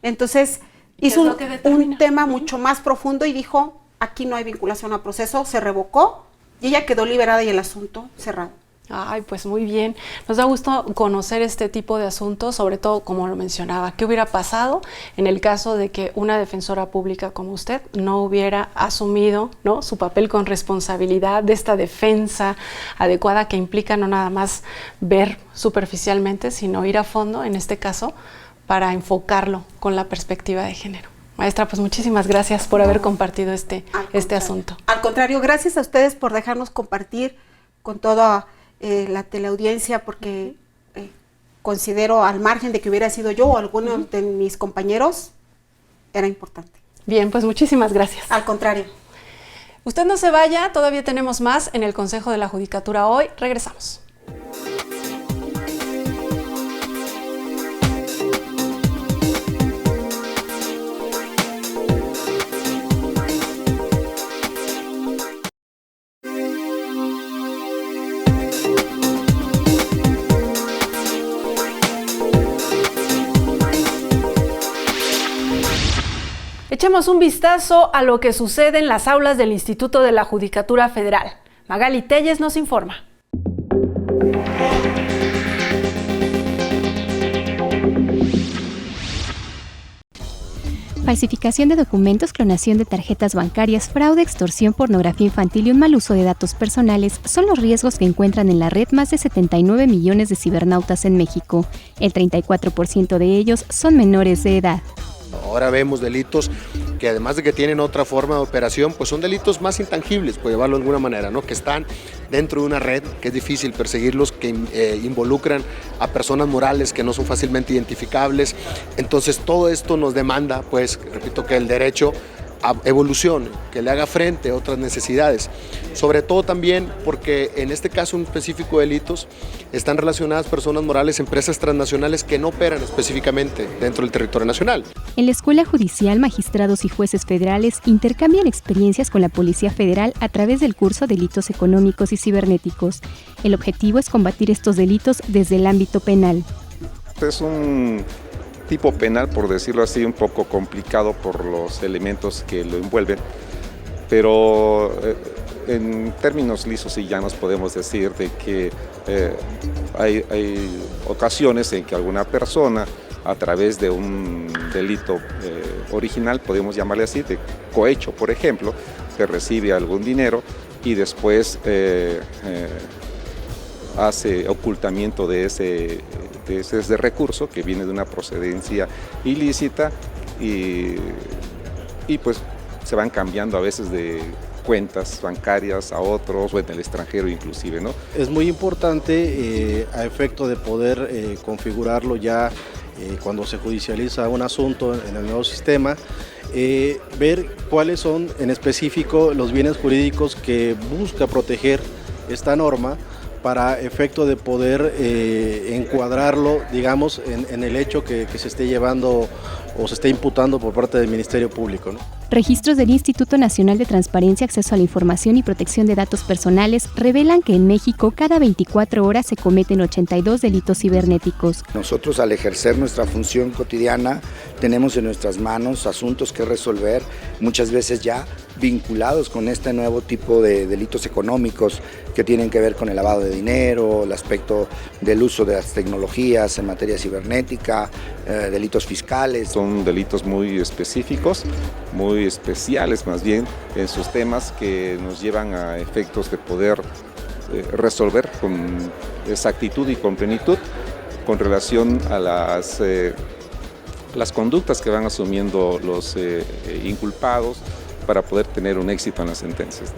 Entonces hizo un tema mucho más profundo y dijo, aquí no hay vinculación a proceso, se revocó y ella quedó liberada y el asunto cerrado. Ay, pues muy bien. Nos da gusto conocer este tipo de asuntos, sobre todo, como lo mencionaba, ¿qué hubiera pasado en el caso de que una defensora pública como usted no hubiera asumido, ¿no?, su papel con responsabilidad de esta defensa adecuada que implica no nada más ver superficialmente, sino ir a fondo, en este caso, para enfocarlo con la perspectiva de género? Maestra, pues muchísimas gracias por haber compartido este asunto. Al contrario, gracias a ustedes por dejarnos compartir con toda la teleaudiencia, porque considero, al margen de que hubiera sido yo o alguno de mis compañeros, era importante. Bien, pues muchísimas gracias. Al contrario. Usted no se vaya, todavía tenemos más en el Consejo de la Judicatura hoy. Regresamos. Echemos un vistazo a lo que sucede en las aulas del Instituto de la Judicatura Federal. Magali Telles nos informa. Falsificación de documentos, clonación de tarjetas bancarias, fraude, extorsión, pornografía infantil y un mal uso de datos personales son los riesgos que encuentran en la red más de 79 millones de cibernautas en México. El 34% de ellos son menores de edad. Ahora vemos delitos que además de que tienen otra forma de operación, pues son delitos más intangibles, por llevarlo de alguna manera, ¿no? Que están dentro de una red, que es difícil perseguirlos, que involucran a personas morales que no son fácilmente identificables. Entonces todo esto nos demanda, pues, repito, que el derecho evolucione, que le haga frente a otras necesidades. Sobre todo también porque en este caso en específico de delitos están relacionadas personas morales, empresas transnacionales que no operan específicamente dentro del territorio nacional. En la Escuela Judicial, magistrados y jueces federales intercambian experiencias con la Policía Federal a través del curso Delitos Económicos y Cibernéticos. El objetivo es combatir estos delitos desde el ámbito penal. Es un tipo penal, por decirlo así, un poco complicado por los elementos que lo envuelven, pero en términos lisos y llanos podemos decir de que hay ocasiones en que alguna persona, a través de un delito original, podemos llamarle así, de cohecho, por ejemplo, que recibe algún dinero y después hace ocultamiento de ese recurso que viene de una procedencia ilícita y pues se van cambiando a veces de cuentas bancarias a otros o en el extranjero inclusive, ¿no? Es muy importante a efecto de poder configurarlo ya cuando se judicializa un asunto en el nuevo sistema, ver cuáles son en específico los bienes jurídicos que busca proteger esta norma para efecto de poder encuadrarlo, digamos, en el hecho que se esté llevando o se esté imputando por parte del Ministerio Público, ¿no? Registros del Instituto Nacional de Transparencia, Acceso a la Información y Protección de Datos Personales revelan que en México cada 24 horas se cometen 82 delitos cibernéticos. Nosotros, al ejercer nuestra función cotidiana, tenemos en nuestras manos asuntos que resolver, muchas veces ya vinculados con este nuevo tipo de delitos económicos que tienen que ver con el lavado de dinero, el aspecto del uso de las tecnologías en materia cibernética, delitos fiscales. Son delitos muy específicos, muy especiales más bien en sus temas, que nos llevan a efectos de poder resolver con exactitud y con plenitud con relación a las conductas que van asumiendo los inculpados para poder tener un éxito en las sentencias.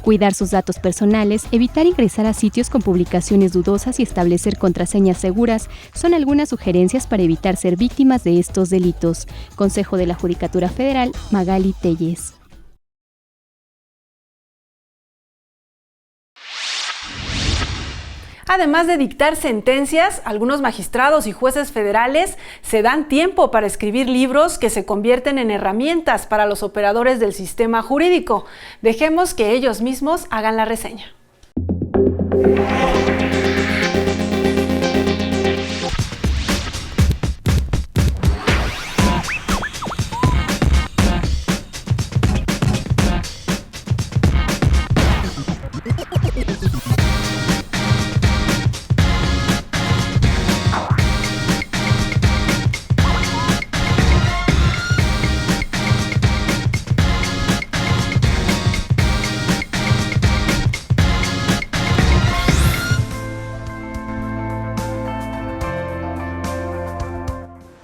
Cuidar sus datos personales, evitar ingresar a sitios con publicaciones dudosas y establecer contraseñas seguras son algunas sugerencias para evitar ser víctimas de estos delitos. Consejo de la Judicatura Federal, Magali Telles. Además de dictar sentencias, algunos magistrados y jueces federales se dan tiempo para escribir libros que se convierten en herramientas para los operadores del sistema jurídico. Dejemos que ellos mismos hagan la reseña.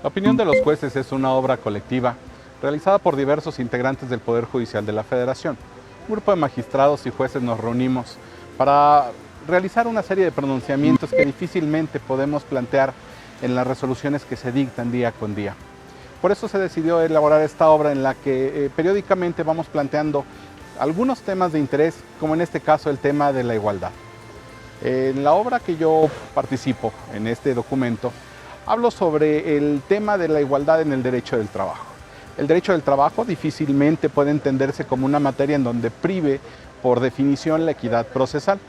La opinión de los jueces es una obra colectiva realizada por diversos integrantes del Poder Judicial de la Federación. Un grupo de magistrados y jueces nos reunimos para realizar una serie de pronunciamientos que difícilmente podemos plantear en las resoluciones que se dictan día con día. Por eso se decidió elaborar esta obra en la que periódicamente vamos planteando algunos temas de interés, como en este caso el tema de la igualdad. En la obra que yo participo en este documento, hablo sobre el tema de la igualdad en el derecho del trabajo. El derecho del trabajo difícilmente puede entenderse como una materia en donde prive por definición la equidad procesal.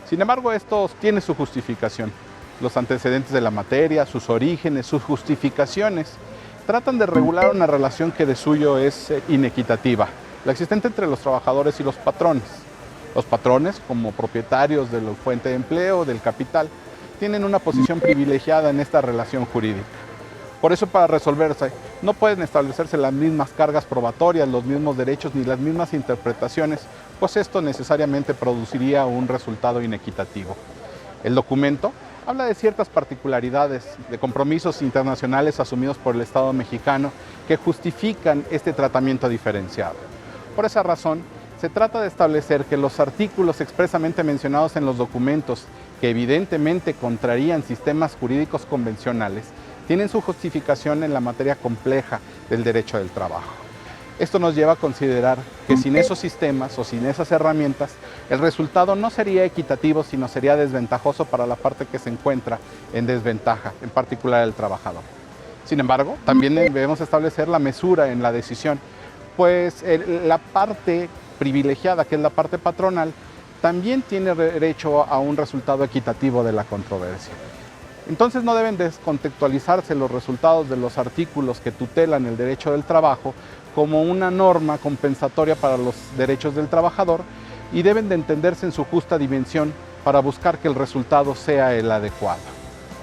Sin embargo, esto tiene su justificación. Los antecedentes de la materia, sus orígenes, sus justificaciones, tratan de regular una relación que de suyo es inequitativa, la existente entre los trabajadores y los patrones. Los patrones, como propietarios de la fuente de empleo, del capital, tienen una posición privilegiada en esta relación jurídica. Por eso, para resolverse, no pueden establecerse las mismas cargas probatorias, los mismos derechos ni las mismas interpretaciones, pues esto necesariamente produciría un resultado inequitativo. El documento habla de ciertas particularidades, de compromisos internacionales asumidos por el Estado mexicano que justifican este tratamiento diferenciado. Por esa razón, se trata de establecer que los artículos expresamente mencionados en los documentos, que evidentemente contrarían sistemas jurídicos convencionales, tienen su justificación en la materia compleja del derecho del trabajo. Esto nos lleva a considerar que sin esos sistemas o sin esas herramientas, el resultado no sería equitativo, sino sería desventajoso para la parte que se encuentra en desventaja, en particular el trabajador. Sin embargo, también debemos establecer la mesura en la decisión, pues la parte privilegiada, que es la parte patronal, también tiene derecho a un resultado equitativo de la controversia. Entonces no deben descontextualizarse los resultados de los artículos que tutelan el derecho del trabajo como una norma compensatoria para los derechos del trabajador y deben de entenderse en su justa dimensión para buscar que el resultado sea el adecuado.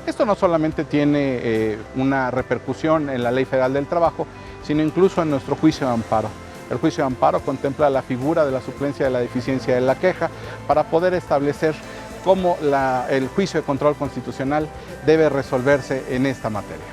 Esto no solamente tiene una repercusión en la Ley Federal del Trabajo, sino incluso en nuestro juicio de amparo. El juicio de amparo contempla la figura de la suplencia de la deficiencia de la queja para poder establecer cómo el juicio de control constitucional debe resolverse en esta materia.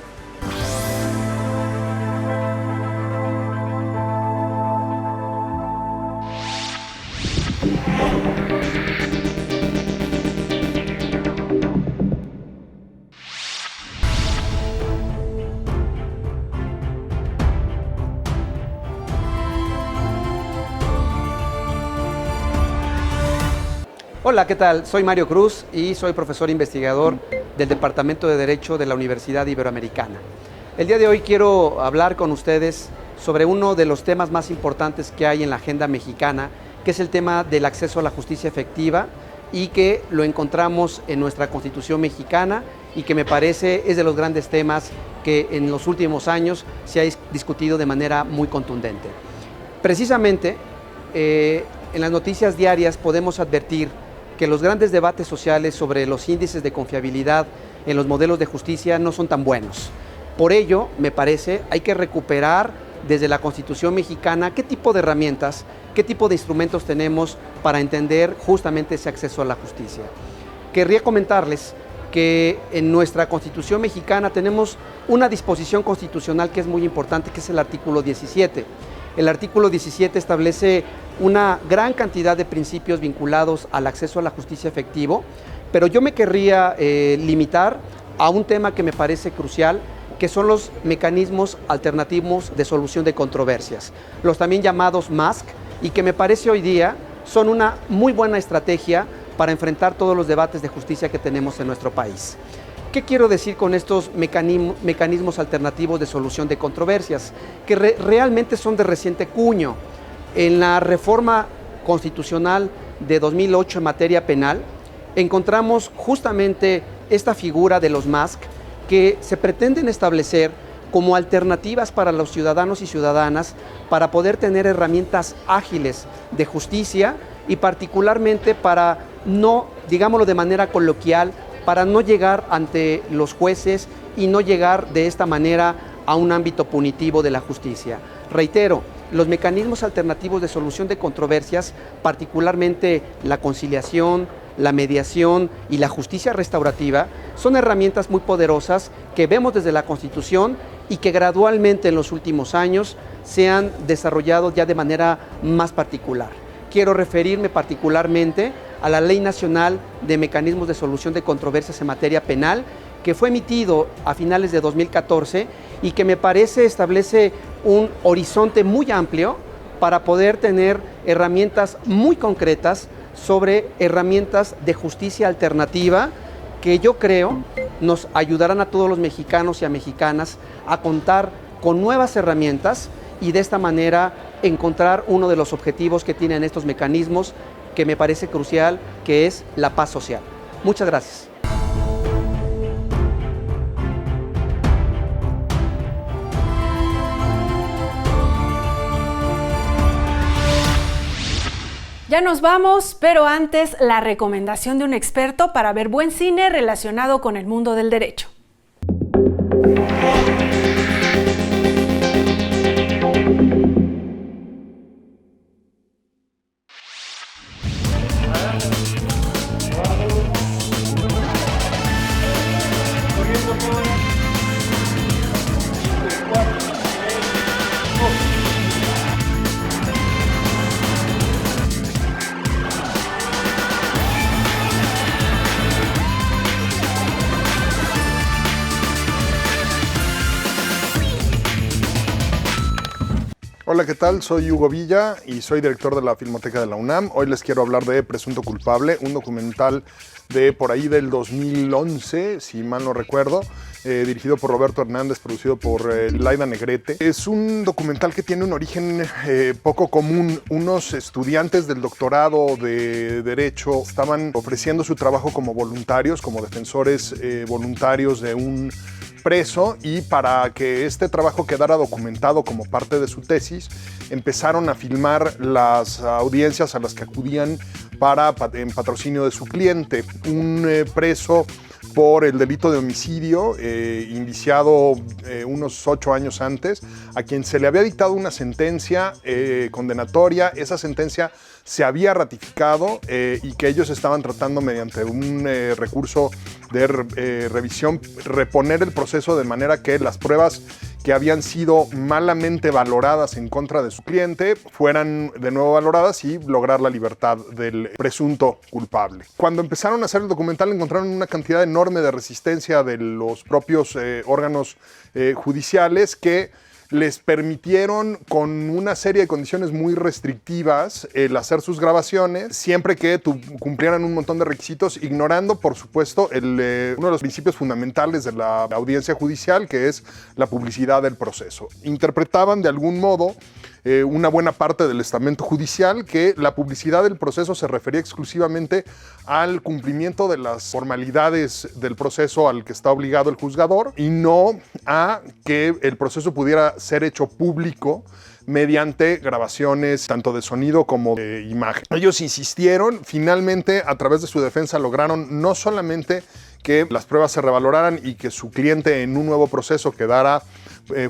Hola, ¿qué tal? Soy Mario Cruz y soy profesor investigador del Departamento de Derecho de la Universidad Iberoamericana. El día de hoy quiero hablar con ustedes sobre uno de los temas más importantes que hay en la agenda mexicana, que es el tema del acceso a la justicia efectiva y que lo encontramos en nuestra Constitución mexicana y que me parece es de los grandes temas que en los últimos años se ha discutido de manera muy contundente. Precisamente, en las noticias diarias podemos advertir que los grandes debates sociales sobre los índices de confiabilidad en los modelos de justicia no son tan buenos. Por ello, me parece, hay que recuperar desde la Constitución mexicana qué tipo de herramientas, qué tipo de instrumentos tenemos para entender justamente ese acceso a la justicia. Querría comentarles que en nuestra Constitución mexicana tenemos una disposición constitucional que es muy importante, que es el artículo 17. El artículo 17 establece una gran cantidad de principios vinculados al acceso a la justicia efectivo, pero yo me querría limitar a un tema que me parece crucial, que son los mecanismos alternativos de solución de controversias, los también llamados MASC, y que me parece hoy día son una muy buena estrategia para enfrentar todos los debates de justicia que tenemos en nuestro país. ¿Qué quiero decir con estos mecanismos alternativos de solución de controversias? Que realmente son de reciente cuño. En la reforma constitucional de 2008 en materia penal, encontramos justamente esta figura de los MASC que se pretenden establecer como alternativas para los ciudadanos y ciudadanas para poder tener herramientas ágiles de justicia y particularmente para no, digámoslo de manera coloquial, para no llegar ante los jueces y no llegar de esta manera a un ámbito punitivo de la justicia. Reitero, los mecanismos alternativos de solución de controversias, particularmente la conciliación, la mediación y la justicia restaurativa, son herramientas muy poderosas que vemos desde la Constitución y que gradualmente en los últimos años se han desarrollado ya de manera más particular. Quiero referirme particularmente a la Ley Nacional de Mecanismos de Solución de Controversias en Materia Penal, que fue emitido a finales de 2014 y que me parece establece un horizonte muy amplio para poder tener herramientas muy concretas sobre herramientas de justicia alternativa que yo creo nos ayudarán a todos los mexicanos y a mexicanas a contar con nuevas herramientas y de esta manera encontrar uno de los objetivos que tienen estos mecanismos que me parece crucial, que es la paz social. Muchas gracias. Ya nos vamos, pero antes la recomendación de un experto para ver buen cine relacionado con el mundo del derecho. Hola, ¿qué tal? Soy Hugo Villa y soy director de la Filmoteca de la UNAM. Hoy les quiero hablar de Presunto Culpable, un documental de por ahí del 2011, si mal no recuerdo, dirigido por Roberto Hernández, producido por Laida Negrete. Es un documental que tiene un origen poco común. Unos estudiantes del doctorado de Derecho estaban ofreciendo su trabajo como voluntarios, como defensores voluntarios de un preso, y para que este trabajo quedara documentado como parte de su tesis, empezaron a filmar las audiencias a las que acudían en patrocinio de su cliente. Un preso por el delito de homicidio, indiciado unos 8 años antes, a quien se le había dictado una sentencia condenatoria. Esa sentencia se había ratificado y que ellos estaban tratando mediante un recurso de revisión reponer el proceso de manera que las pruebas que habían sido malamente valoradas en contra de su cliente fueran de nuevo valoradas y lograr la libertad del presunto culpable. Cuando empezaron a hacer el documental encontraron una cantidad enorme de resistencia de los propios órganos judiciales que les permitieron con una serie de condiciones muy restrictivas el hacer sus grabaciones, siempre que cumplieran un montón de requisitos, ignorando, por supuesto, uno de los principios fundamentales de la audiencia judicial, que es la publicidad del proceso. Interpretaban de algún modo una buena parte del estamento judicial que la publicidad del proceso se refería exclusivamente al cumplimiento de las formalidades del proceso al que está obligado el juzgador y no a que el proceso pudiera ser hecho público mediante grabaciones tanto de sonido como de imagen. Ellos insistieron, finalmente a través de su defensa lograron no solamente que las pruebas se revaloraran y que su cliente en un nuevo proceso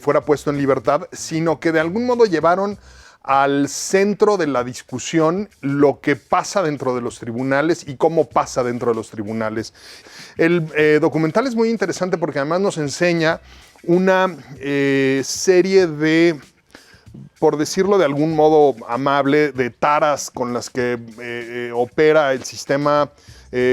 fuera puesto en libertad, sino que de algún modo llevaron al centro de la discusión lo que pasa dentro de los tribunales y cómo pasa dentro de los tribunales. El documental es muy interesante porque además nos enseña una serie de, por decirlo de algún modo amable, de taras con las que opera el sistema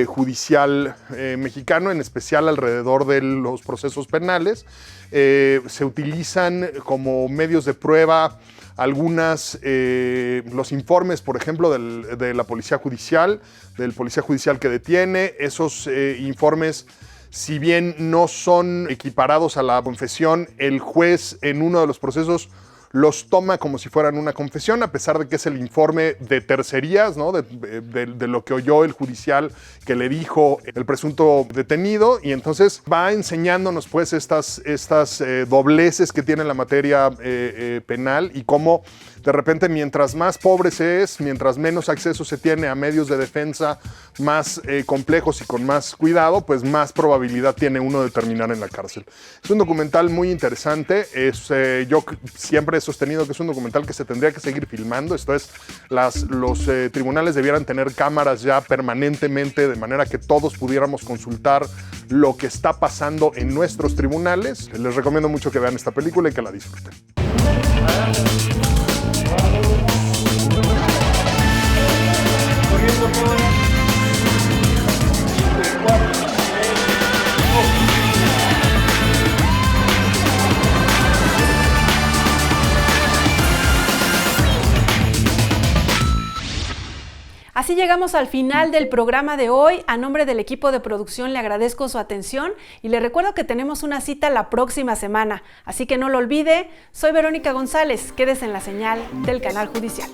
judicial mexicano, en especial alrededor de los procesos penales. Se utilizan como medios de prueba los informes, por ejemplo, de la policía judicial, del policía judicial que detiene. Esos informes, si bien no son equiparados a la confesión, el juez en uno de los procesos los toma como si fueran una confesión, a pesar de que es el informe de tercerías, ¿no? de lo que oyó el judicial que le dijo el presunto detenido, y entonces va enseñándonos pues estas dobleces que tiene la materia penal y cómo de repente mientras más pobre se es, mientras menos acceso se tiene a medios de defensa más complejos y con más cuidado, pues más probabilidad tiene uno de terminar en la cárcel. Es un documental muy interesante. Yo siempre he sostenido que es un documental que se tendría que seguir filmando. Esto es, los tribunales debieran tener cámaras ya permanentemente, de manera que todos pudiéramos consultar lo que está pasando en nuestros tribunales. Les recomiendo mucho que vean esta película y que la disfruten. Así llegamos al final del programa de hoy. A nombre del equipo de producción le agradezco su atención y le recuerdo que tenemos una cita la próxima semana. Así que no lo olvide, soy Verónica González. Quédese en la señal del Canal Judicial.